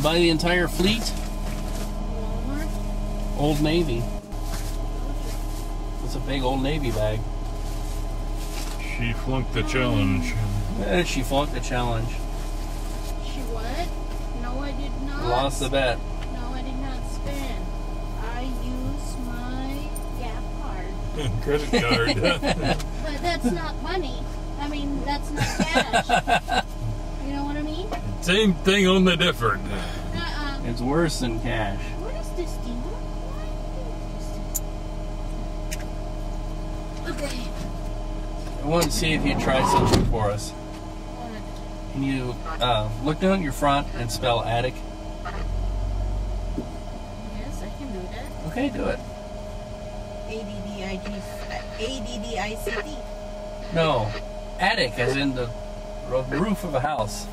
buy the entire fleet? Walmart? Old Navy. It's a big Old Navy bag. She flunked the challenge. She flunked the challenge. She what? No, I did not. Lost the bet. No, I did not spend. I used my Gap card. Credit card. But that's not money. I mean, that's not cash. You know what I mean? Same thing, only different. It's worse than cash. What is this thing? Okay. I want to see if you try something for us. Can you look down at your front and spell attic? Yes, I can do that. Okay, do it. A-D-D-I-C-T. No, attic as in the roof of a house.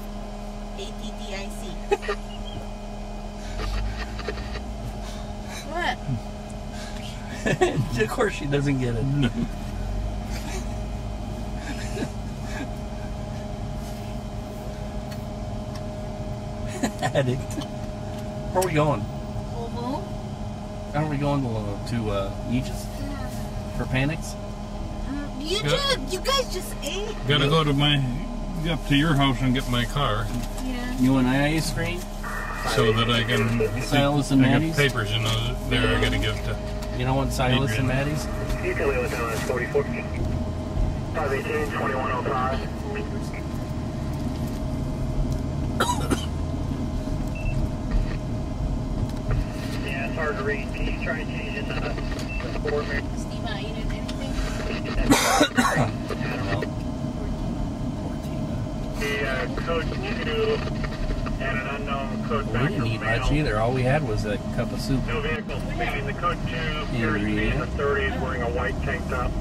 A-D-D-I-C. What? Of course she doesn't get it. No. Addict. Where are we going? Home? Aren't we going to Aegis for panics? You guys just ate. Gotta go to up to your house and get my car. Yeah. You want an ice screen? So that I can... Sylas and I got Maddies? papers in those there I gotta give to... You don't want Sylas and Maddies? Utility was down at 44. 518, 2105. Yeah, it's hard to read. Can you try changing the board? Steve, I ate anything? I don't know. 14. The code 2 and an unknown code We back didn't of eat mail. much either. All we had was a cup of soup. No vehicle speeding. The code 2 appears to be in the 30s wearing a white tank top.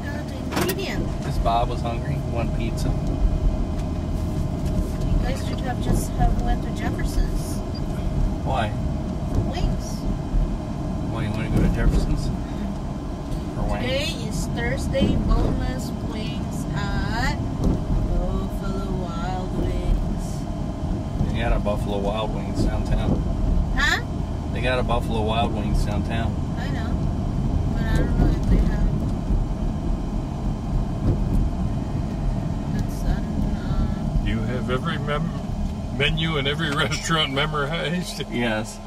Got the ingredient. This Bob was hungry. One pizza. You guys should have just went to Jefferson's. Why? For wings. Why, you want to go to Jefferson's? For wings? Today is Thursday, boneless wings at Buffalo Wild Wings. They got a Buffalo Wild Wings downtown. Huh? They got a Buffalo Wild Wings downtown. I know. But I don't know if they have. That's, You have every menu and every restaurant memorized? Yes.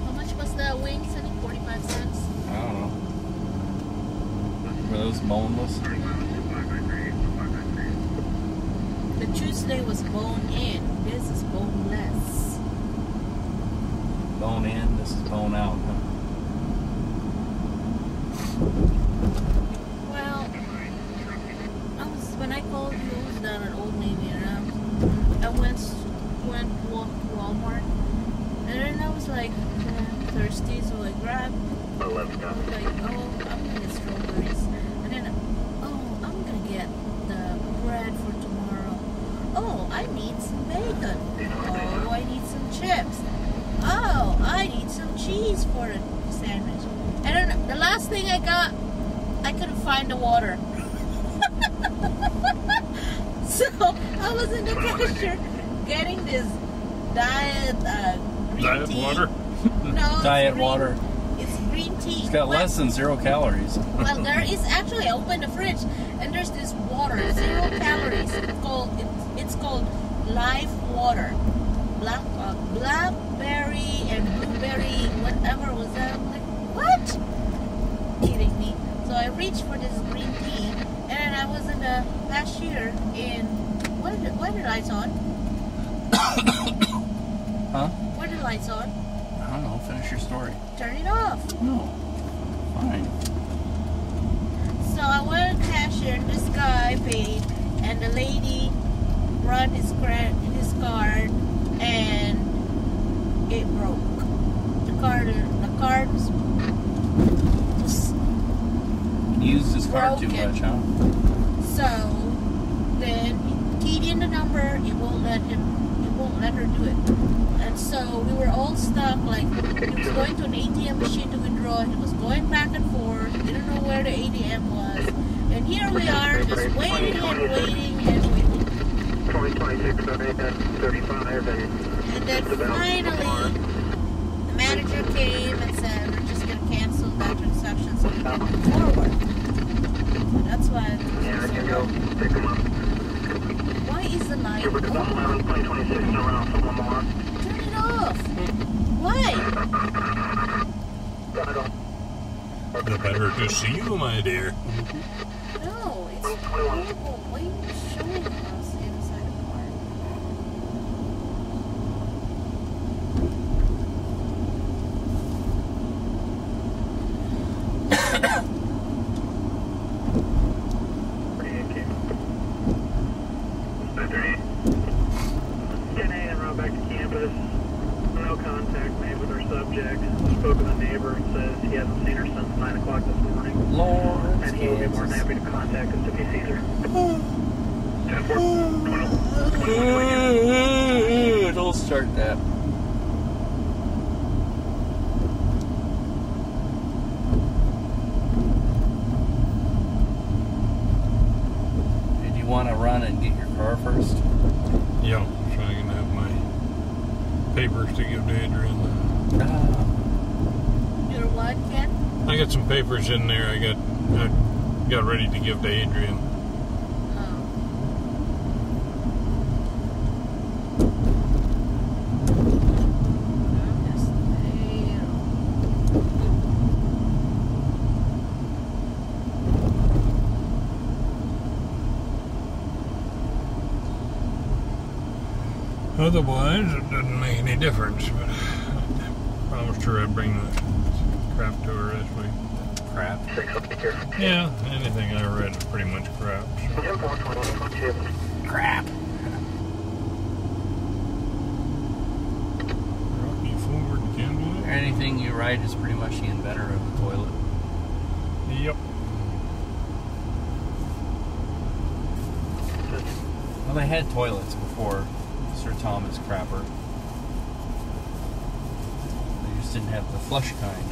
How much was that wing, Sonny? 45 cents? I don't know. Were those boneless? The Tuesday was bone in. This is boneless. Bone in, this is bone out. Huh? Well, when I called you, I was down at Old Navy, and I went walk to Walmart, and then I was like thirsty, so I grabbed. I was like, oh, I'm gonna get strawberries, and then I'm gonna get the bread for tomorrow. Oh, I need some bacon. Oh, I need some chips. Oh, I need some cheese for a sandwich. And then the last thing I got, I couldn't find the water. So I was in the cashier getting this diet green tea. Water? No, Diet green, water. It's green tea. It's got less than 0 calories. Well, there is actually. I opened the fridge and there's this water, 0 calories. It's called Life Water. Blackberry and blueberry, whatever was that. I'm like, what? Kidding me. So I reached for this green tea, and then I was in the cashier in. Why are the lights on? Huh? Why are the lights on? I don't know. Finish your story. Turn it off. No. Fine. So I went to the cashier, and this guy paid, and the lady brought his card, and it broke. The card was He used his card too broken. much, huh? So then he keyed in the number. It won't let her do it. And so we were all stuck. Like, he was going to an ATM machine to withdraw. He was going back and forth. Didn't know where the ATM was. And here we are, just waiting and waiting and waiting. 2026, 35, and then finally, the manager came and said, we're just going to cancel that transaction so we can move forward. That's why it took yeah, I so can go long. pick them up. Why is the light Super on? 2026 around from Lamar. Turn it off. Why? I don't. The better to see you, my dear. No, it's horrible. Why are you showing us inside the car? Back to campus. No contact made with our subject. Spoke with a neighbor and says he hasn't seen her since 9 o'clock this morning. Lord, And he will be more than happy to contact us if he sees her. 10-4, don't start that. Did you want to run and get your car first? Yeah, so I can have my papers to give to Adrian. Your what, Ken? I got some papers in there. I got ready to give to Adrian. Otherwise, it doesn't make any difference, but I promised her I'd bring the crap to her this week. Crap. Yeah, anything I read was pretty much crap. So. Crap. Rocky Ford, Kenwood. Anything you write is pretty much the inventor of the toilet. Yep. Well, they had toilets before Sir Thomas Crapper. They just didn't have the flush kind.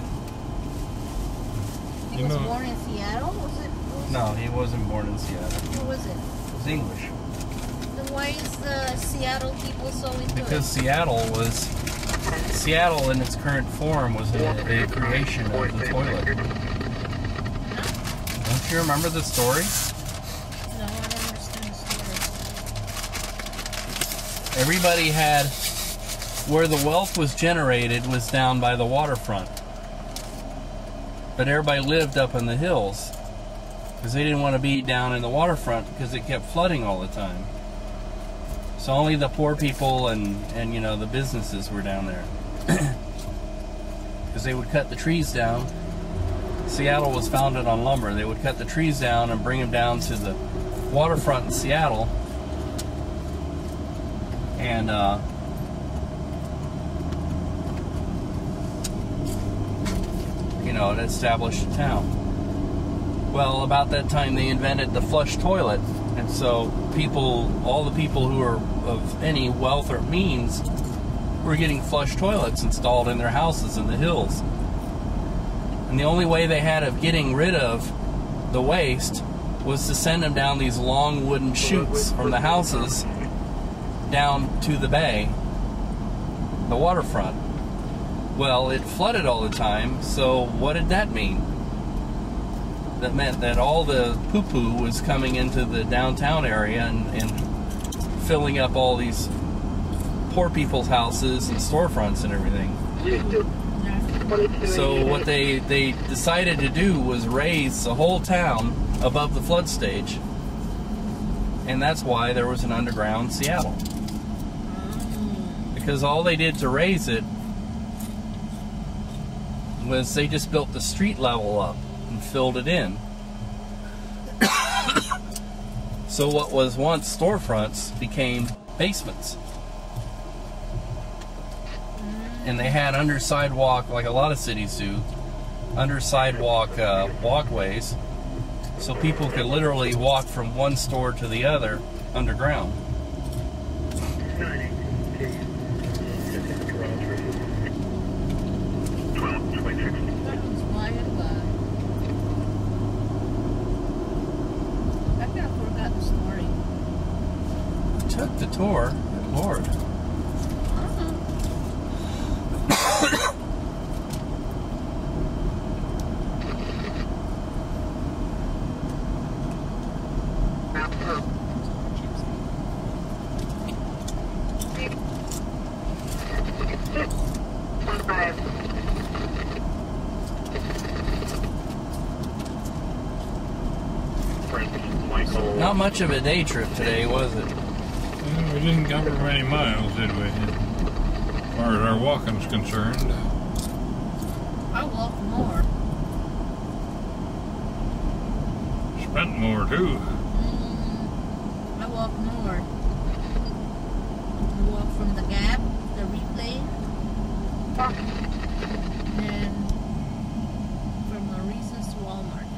He was born in Seattle? Was it? No, he wasn't born in Seattle. Where was it? He was English. Then why is the Seattle people so into Because it? Seattle in its current form was a creation of the toilet. Don't you remember the story? No, I don't understand the story. Everybody had, where the wealth was generated was down by the waterfront. But everybody lived up in the hills because they didn't want to be down in the waterfront because it kept flooding all the time. So only the poor people and you know, the businesses were down there. Because they would cut the trees down. Seattle was founded on lumber. They would cut the trees down and bring them down to the waterfront in Seattle. And you know, it established a town. Well, about that time they invented the flush toilet, and so people, all the people who are of any wealth or means, were getting flush toilets installed in their houses in the hills. And the only way they had of getting rid of the waste was to send them down these long wooden chutes from the houses down to the bay, the waterfront. Well, it flooded all the time, so what did that mean? That meant that all the poo-poo was coming into the downtown area and filling up all these poor people's houses and storefronts and everything. So what they decided to do was raise the whole town above the flood stage. And that's why there was an underground Seattle. Because all they did to raise it was they just built the street level up and filled it in. So what was once storefronts became basements. And they had under sidewalk, like a lot of cities do, under sidewalk walkways, so people could literally walk from one store to the other underground. score. Good Lord. Not much of a day trip today, was it? Well, we didn't cover many miles, did we? As far as our walking's concerned. I walked more. Spent more, too. I walked more. I walked from the Gap, the Replay, and from Maurice's to Walmart.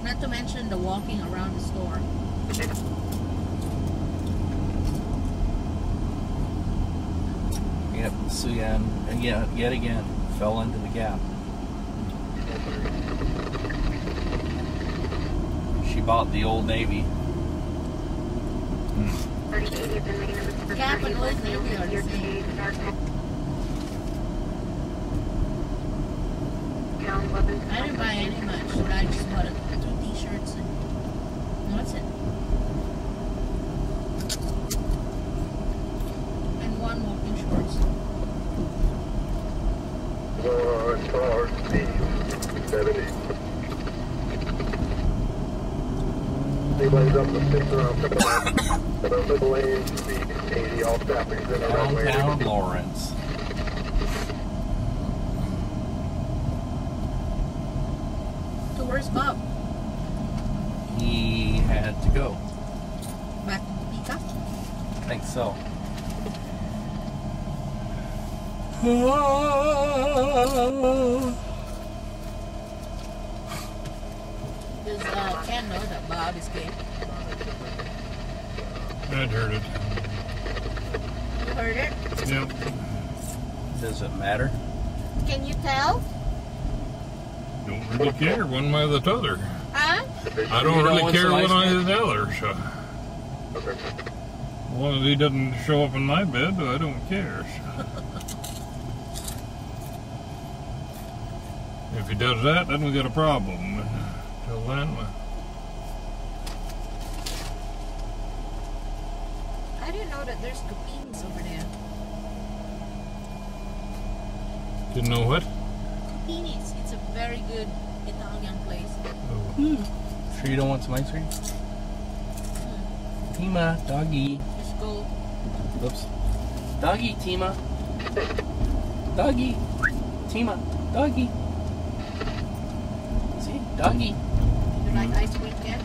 Not to mention the walking around the store. Yep, Suyen, yet again, fell into the Gap. She bought the Old Navy. Gap and Old Navy are the same. I didn't buy any much. I just bought 2 t-shirts and that's it. And 1 walking shorts. Downtown Lawrence. So where's Bob? He had to go. Back to Topeka? I think so. Does Ken know that Bob escaped? I'd heard it. You heard it? Yep. Does it matter? Can you tell? Don't really care one way or the other. Huh? I don't You don't really want care some one ice way or cream? the other, so. As long as he doesn't show up in my bed, I don't care. If he does that, then we got a problem. Till then, I didn't know that there's Cupinis over there. didn't know what? Cupinis. It's a very good Italian place. Oh. Sure you don't want some ice cream? Tima, doggy. Just go. Oops. Doggy, Tima. Doggy. Tima, doggy. See? Doggy. You like ice cream yet?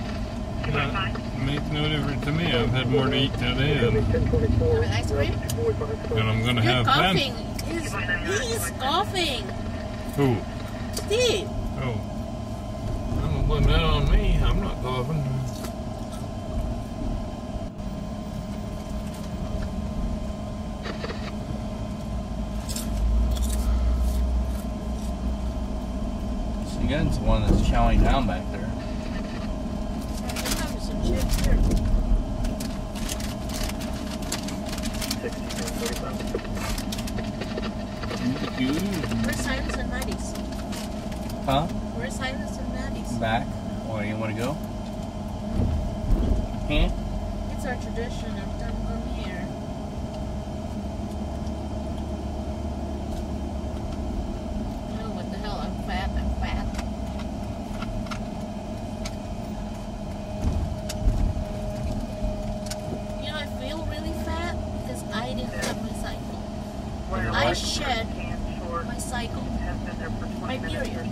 Makes no difference to me. I've had more to eat today than, You have ice cream? than I'm gonna You're have coughing. then. He's coughing. Who? Steve. Oh. Don't blame that on me. I'm not coughing. Suyen's the one that's chowing down back there. I'm having some chips here. 62, 45. Where's Sylas and Maddies? Huh? Where's Sylas and Maddies? Back? Oh, you want to go? Huh? It's our tradition every time we come here. Oh, what the hell? I'm fat. I'm fat. You know, I feel really fat because I didn't have my cycle. I shed my cycle. My period.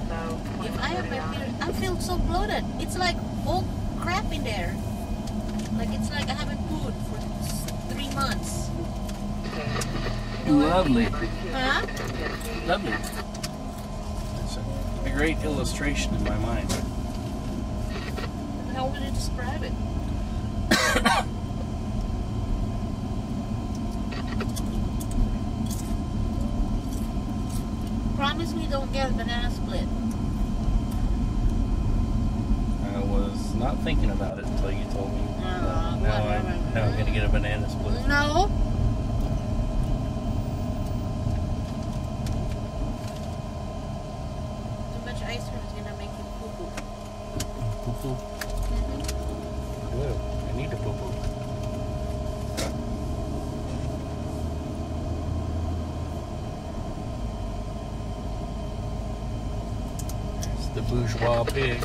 If I have my period, I feel so bloated. It's like all crap in there. Like it's like I haven't food for 3 months. You know what I mean? Lovely. Huh? Lovely. It's a great illustration in my mind. How would I describe it? Promise me don't get a banana split. was not thinking about it until you told me. Now whatever. I'm gonna get a banana split. No. Too much ice cream is gonna make you poo-poo. Poo-poo. Good. I need to poo-poo. It's the bourgeois pig.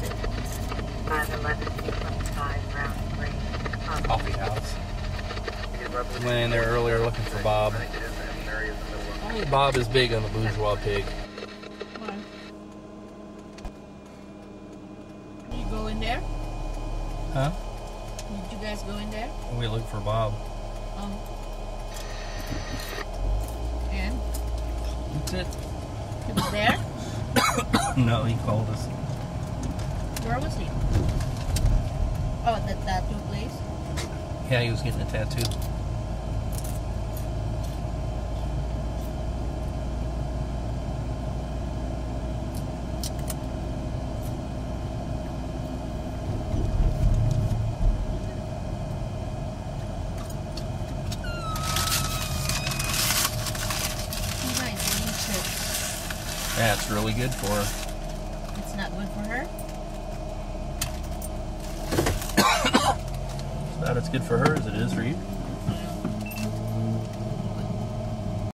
511-25 round 3. Coffee house. Went in there earlier looking for Bob. I think Bob is big on the bourgeois pig. Why? You go in there? Huh? Did you guys go in there? We look for Bob. And That's it. he was there? No, he called us. Where was he? Oh, at the tattoo place? Yeah, he was getting a tattoo. You guys eating chips. That's really good for her. It's not good for her? It's about as good for her as it is for you.